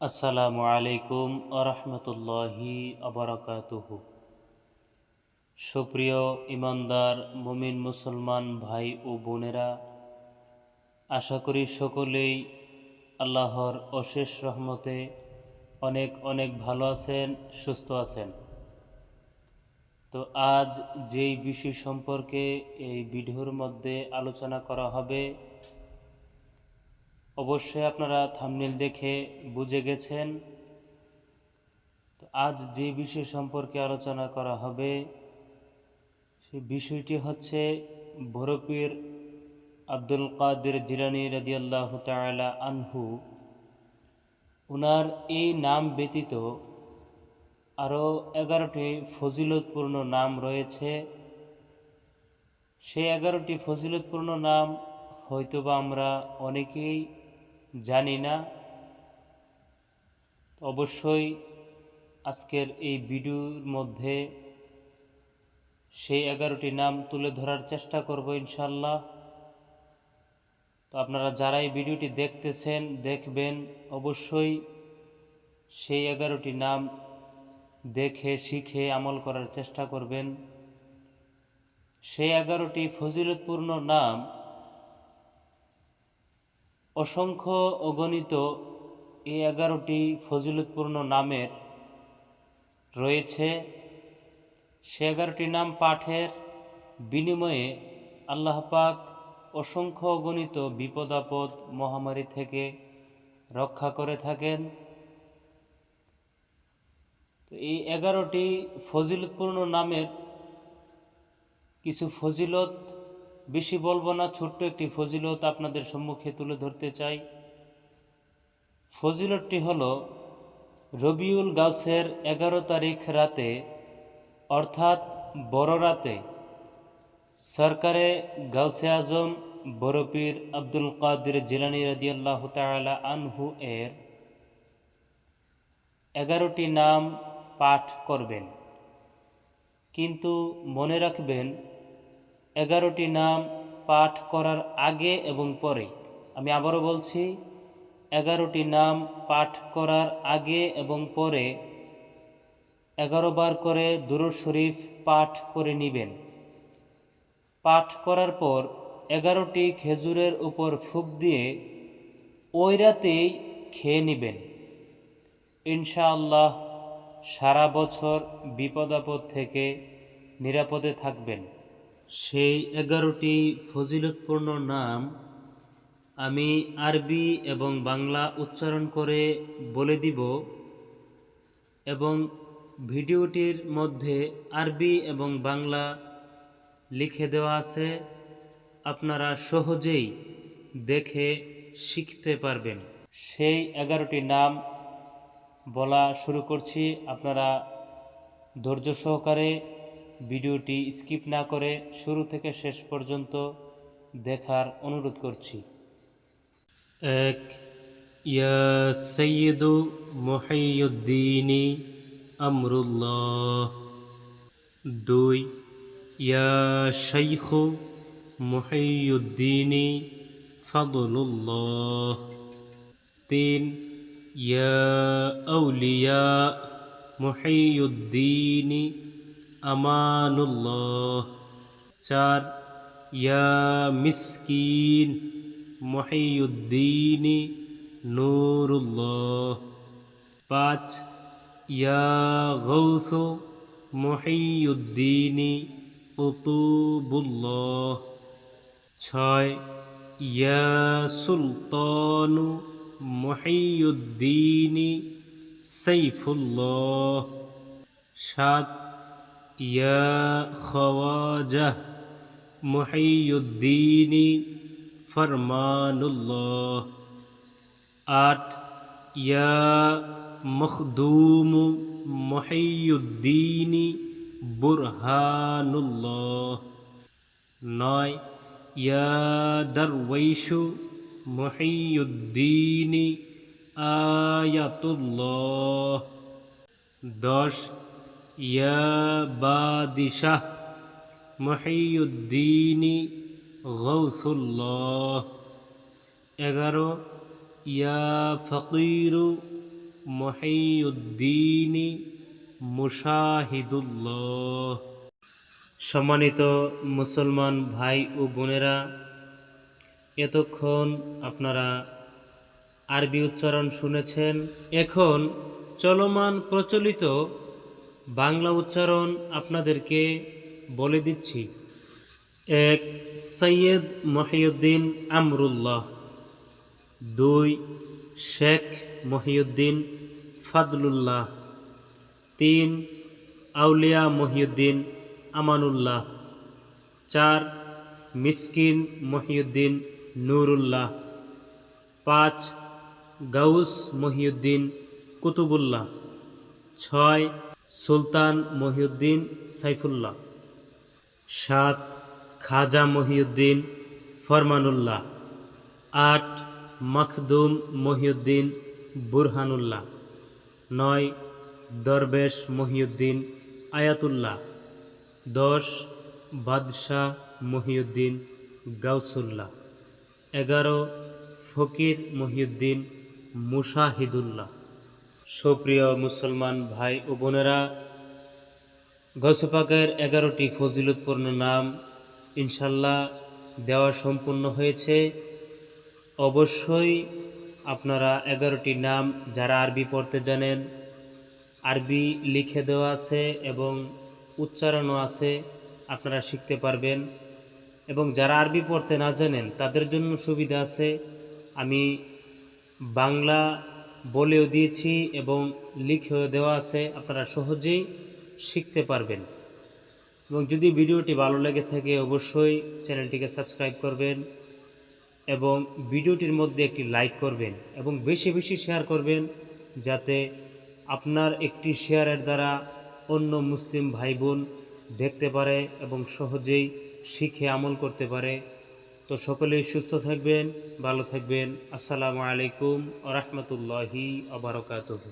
আসসালামু আলাইকুম আরহামতুল্লাহি আবরাকাতুহু। সুপ্রিয় ইমানদার মুমিন মুসলমান ভাই ও বোনেরা, আশা করি সকলেই আল্লাহর অশেষ রহমতে অনেক অনেক ভালো আছেন, সুস্থ আছেন। তো আজ যেই বিষয় সম্পর্কে এই ভিডিওর মধ্যে আলোচনা করা হবে, অবশ্যই আপনারা থাম্বনেল দেখে বুঝে গেছেন। তো আজ যে বিষয় সম্পর্কে আলোচনা করা হবে সেই বিষয়টি হচ্ছে বড়পীর আব্দুল কাদের জিলানী রাদিয়াল্লাহু তাআলা আনহু। ওনার এই নাম ব্যতীত আরও 11টি ফজিলতপূর্ণ নাম রয়েছে। সেই 11টি ফজিলতপূর্ণ নাম হয়তোবা আমরা অনেকেই জানি না। অবশ্যই আজকের এই ভিডিওর মধ্যে সেই 11টি নাম তুলে ধরার চেষ্টা করব ইনশাল্লাহ। তো আপনারা যারা এই ভিডিওটি দেখতেছেন, দেখবেন, অবশ্যই সেই 11টি নাম দেখে শিখে আমল করার চেষ্টা করবেন। সেই 11টি ফজিলতপূর্ণ নাম অসংখ্য অগণিত। এই 11টি ফজিলতপূর্ণ নামের রয়েছে। সে 11টি নাম পাঠের বিনিময়ে আল্লাহ পাক অসংখ্য অগণিত বিপদ আপদ মহামারী থেকে রক্ষা করে থাকেন। তো এই 11টি ফজিলতপূর্ণ নামের কিছু ফজিলত, বেশি বলবো না, ছোট্ট একটি ফজিলত আপনাদের সম্মুখে তুলে ধরতে চাই। ফজিলতটি হলো রবিউল গাউসের 11 তারিখ রাতে, অর্থাৎ বড় রাতে, সরকারে গাউসে আজম বড়পীর আব্দুল কাদের জিলানী রাদিয়াল্লাহু তাআলা আনহু এর 11টি নাম পাঠ করবেন। কিন্তু মনে রাখবেন, 11টি নাম পাঠ করার আগে এবং পরে, আমি আবারও বলছি, 11টি নাম পাঠ করার আগে এবং পরে 11 বার করে দুরূদ শরীফ পাঠ করে নেবেন। পাঠ করার পর 11টি খেজুরের উপর ফুঁক দিয়ে ওই রাতেই খেয়ে নেবেন। ইনশাআল্লাহ সারা বছর বিপদ আপদ থেকে নিরাপদে থাকবেন। সেই 11টি ফজিলতপূর্ণ নাম আমি আরবি এবং বাংলা উচ্চারণ করে বলে দিব, এবং ভিডিওটির মধ্যে আরবি এবং বাংলা লিখে দেওয়া আছে। আপনারা সহজেই দেখে শিখতে পারবেন। সেই 11টি নাম বলা শুরু করছি। আপনারা ধৈর্য সহকারে ভিডিওটি স্কিপ না করে শুরু থেকে শেষ পর্যন্ত দেখার অনুরোধ করছি। 1, ইয়া সাইয়্যিদু মুহিয়্যিদ্দিন আমরুল্লাহ। 2, ইয়া শাইখু মুহিয়্যিদ্দিন ফাদলুল্লাহ। 3, ইয়া আউলিয়া মুহিয়্যিদ্দিন আমানুল্লাহ। 4, ইয়া মিসকিন মুহিয়্যিদ্দিন নূরুল্লাহ। 5, ইয়া গাউস মুহিয়্যিদ্দিন কুতুবুল্লাহ। 6, ইয়া সুলতান মুহিয়্যিদ্দিন সাইফুল্লাহ। 7, ইয়া খাওয়াজা মুহিয়্যিদ্দিন ফরমানুল্লাহ। 8, ইয়া মখদুম মুহিয়্যিদ্দিন বুরহানুল্লাহ। 9, ইয়া দরওয়াইশ মুহিয়্যিদ্দিন আয়াতুল্লাহ। 10, ইয়া বাদিশাহ মুহিয়্যিদ্দিন গাউসুল্লাহ। 11, ইয়া ফকির মহিউদ্দিন মুশাহিদুল্লাহ। সম্মানিত মুসলমান ভাই ও বোনেরা, এতক্ষণ আপনারা আরবি উচ্চারণ শুনেছেন। এখন চলমান প্রচলিত বাংলা উচ্চারণ আপনাদেরকে বলে দিচ্ছি। 1. সৈয়দ মহিউদ্দিন আমরুল্লাহ। 2. শেখ মহিউদ্দিন ফাদলুল্লাহ। 3. আউলিয়া মহিউদ্দিন আমানুল্লাহ। 4. মিসকিন মহিউদ্দিন নুরুল্লাহ। 5. গাউস মহিউদ্দিন কুতুবুল্লাহ। 6. সুলতান মহিউদ্দিন সাইফুল্লাহ। 7. খাজা মহিউদ্দিন ফরমানুল্লাহ। 8. মখদুম মহিউদ্দিন বুরহানুল্লাহ। 9. দরবেশ মহিউদ্দিন আয়াতুল্লাহ। 10. বাদশাহ মহিউদ্দিন গাউসুল্লাহ। 11. ফকির মহিউদ্দিন মুশাহিদুল্লাহ। সুপ্রিয় মুসলমান ভাই ও বোনেরা, গৌসে পাকের 11টি ফজিলতপূর্ণ নাম ইনশাল্লাহ দেওয়া সম্পূর্ণ হয়েছে। অবশ্যই আপনারা 11টি নাম যারা আরবি পড়তে জানেন, আরবি লিখে দেওয়া আছে এবং উচ্চারণও আছে, আপনারা শিখতে পারবেন। এবং যারা আরবি পড়তে না জানেন তাদের জন্য সুবিধা আছে, আমি বাংলা বলেও দিয়েছি এবং লিখেও দেওয়া আছে, আপনারা সহজেই শিখতে পারবেন। এবং যদি ভিডিওটি ভালো লেগে থাকে অবশ্যই চ্যানেলটিকে সাবস্ক্রাইব করবেন এবং ভিডিওটির মধ্যে একটি লাইক করবেন এবং বেশি বেশি শেয়ার করবেন, যাতে আপনার একটি শেয়ারের দ্বারা অন্য মুসলিম ভাই বোন দেখতে পারে এবং সহজেই শিখে আমল করতে পারে। তো সকলেই সুস্থ থাকবেন, ভালো থাকবেন। আসসালামু আলাইকুম ওয়া রাহমাতুল্লাহি ওয়া বারাকাতুহু।